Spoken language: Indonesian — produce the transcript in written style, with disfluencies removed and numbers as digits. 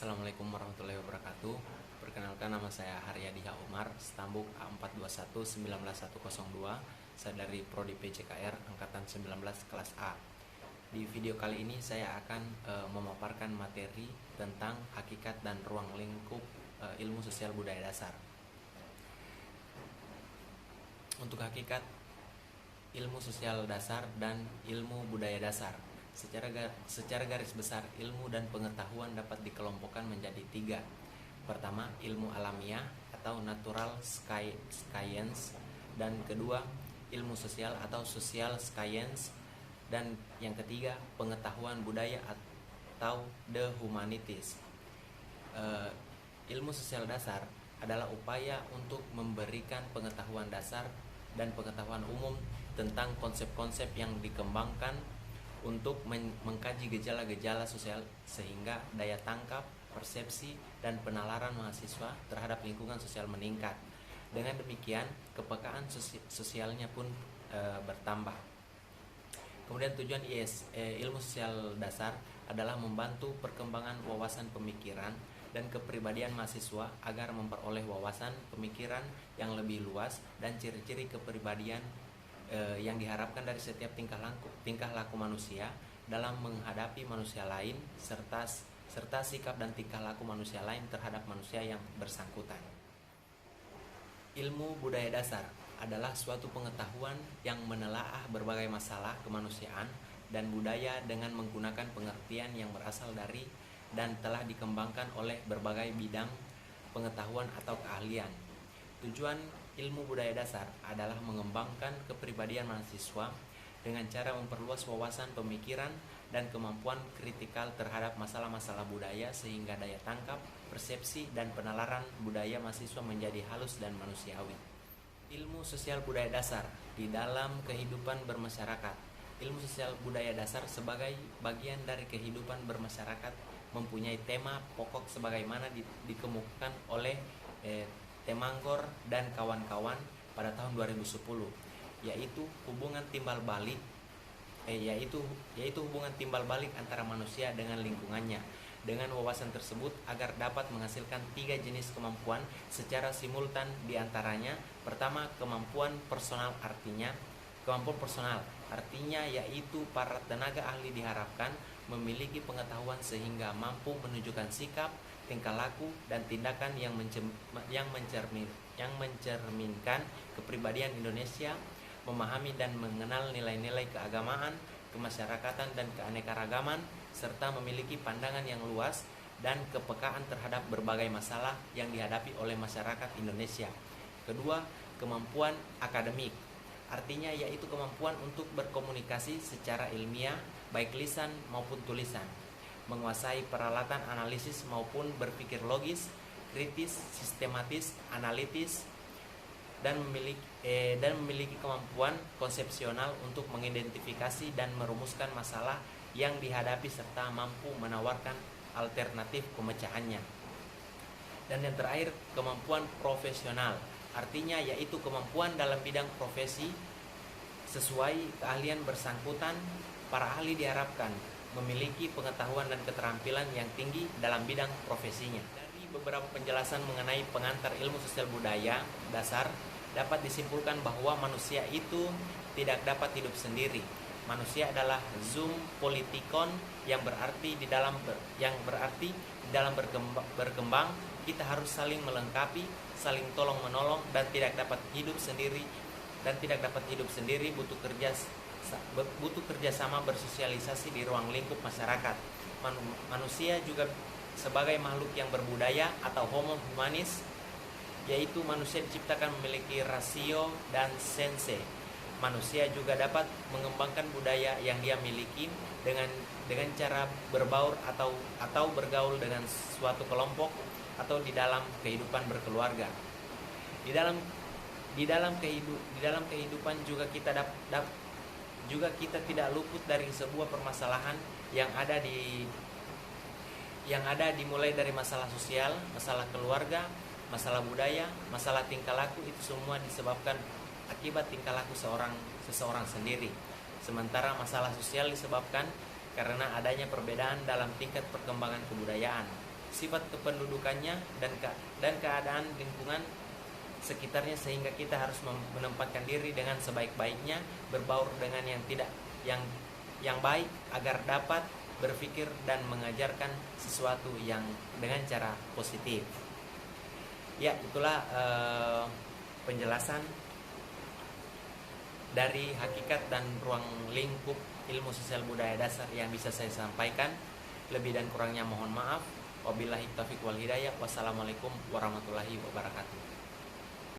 Assalamualaikum warahmatullahi wabarakatuh. Perkenalkan, nama saya Haryadiha Umar, Stambuk A42119102. Saya dari Prodi PCKR Angkatan 19 kelas A. Di video kali ini saya akan memaparkan materi tentang hakikat dan ruang lingkup ilmu sosial budaya dasar. Untuk hakikat ilmu sosial dasar dan ilmu budaya dasar, secara garis besar, ilmu dan pengetahuan dapat dikelompokkan menjadi tiga. Pertama, ilmu alamiah atau natural science, dan kedua, ilmu sosial atau social science, dan yang ketiga, pengetahuan budaya atau the humanities. Ilmu sosial dasar adalah upaya untuk memberikan pengetahuan dasar dan pengetahuan umum tentang konsep-konsep yang dikembangkan untuk mengkaji gejala-gejala sosial sehingga daya tangkap, persepsi, dan penalaran mahasiswa terhadap lingkungan sosial meningkat. Dengan demikian, kepekaan sosialnya pun bertambah. Kemudian tujuan ilmu sosial dasar adalah membantu perkembangan wawasan pemikiran dan kepribadian mahasiswa agar memperoleh wawasan pemikiran yang lebih luas dan ciri-ciri kepribadian yang diharapkan dari setiap tingkah laku manusia dalam menghadapi manusia lain serta sikap dan tingkah laku manusia lain terhadap manusia yang bersangkutan. Ilmu budaya dasar adalah suatu pengetahuan yang menelaah berbagai masalah kemanusiaan dan budaya dengan menggunakan pengertian yang berasal dari dan telah dikembangkan oleh berbagai bidang pengetahuan atau keahlian. Tujuan ilmu budaya dasar adalah mengembangkan kepribadian mahasiswa dengan cara memperluas wawasan pemikiran dan kemampuan kritikal terhadap masalah-masalah budaya sehingga daya tangkap, persepsi, dan penalaran budaya mahasiswa menjadi halus dan manusiawi. Ilmu sosial budaya dasar di dalam kehidupan bermasyarakat. Ilmu sosial budaya dasar sebagai bagian dari kehidupan bermasyarakat mempunyai tema pokok sebagaimana dikemukakan oleh Temanggor dan kawan-kawan pada tahun 2010, yaitu hubungan timbal balik antara manusia dengan lingkungannya. Dengan wawasan tersebut agar dapat menghasilkan tiga jenis kemampuan secara simultan, diantaranya pertama, kemampuan personal artinya yaitu para tenaga ahli diharapkan memiliki pengetahuan sehingga mampu menunjukkan sikap, tingkah laku, dan tindakan yang mencerminkan kepribadian Indonesia, memahami dan mengenal nilai-nilai keagamaan, kemasyarakatan, dan keanekaragaman, serta memiliki pandangan yang luas dan kepekaan terhadap berbagai masalah yang dihadapi oleh masyarakat Indonesia. Kedua, kemampuan akademik, artinya yaitu kemampuan untuk berkomunikasi secara ilmiah, baik lisan maupun tulisan, menguasai peralatan analisis maupun berpikir logis, kritis, sistematis, analitis, dan memiliki kemampuan konsepsional untuk mengidentifikasi dan merumuskan masalah yang dihadapi serta mampu menawarkan alternatif pemecahannya. Dan yang terakhir, kemampuan profesional, artinya yaitu kemampuan dalam bidang profesi sesuai keahlian bersangkutan. Para ahli diharapkan memiliki pengetahuan dan keterampilan yang tinggi dalam bidang profesinya. Dari beberapa penjelasan mengenai pengantar ilmu sosial budaya dasar, dapat disimpulkan bahwa manusia itu tidak dapat hidup sendiri. Manusia adalah zoom politikon yang berarti di dalam berkembang kita harus saling melengkapi, saling tolong menolong, dan tidak dapat hidup sendiri butuh kerjasama bersosialisasi di ruang lingkup masyarakat. Manusia juga sebagai makhluk yang berbudaya atau homo humanis, yaitu manusia diciptakan memiliki rasio dan sense. Manusia juga dapat mengembangkan budaya yang dia miliki dengan cara berbaur atau bergaul dengan suatu kelompok atau di dalam kehidupan berkeluarga. Di dalam kehidupan juga kita tidak luput dari sebuah permasalahan yang ada dimulai dari masalah sosial, masalah keluarga, masalah budaya, masalah tingkah laku. Itu semua disebabkan akibat tingkah laku seseorang sendiri. Sementara masalah sosial disebabkan karena adanya perbedaan dalam tingkat perkembangan kebudayaan. sifat kependudukannya dan keadaan lingkungan sekitarnya, sehingga kita harus menempatkan diri dengan sebaik-baiknya, berbaur dengan yang tidak yang baik agar dapat berpikir dan mengajarkan sesuatu yang dengan cara positif. Ya, itulah penjelasan dari hakikat dan ruang lingkup ilmu sosial budaya dasar yang bisa saya sampaikan. Lebih dan kurangnya mohon maaf. Wabillahi taufiq wal hidayah. Wassalamualaikum warahmatullahi wabarakatuh.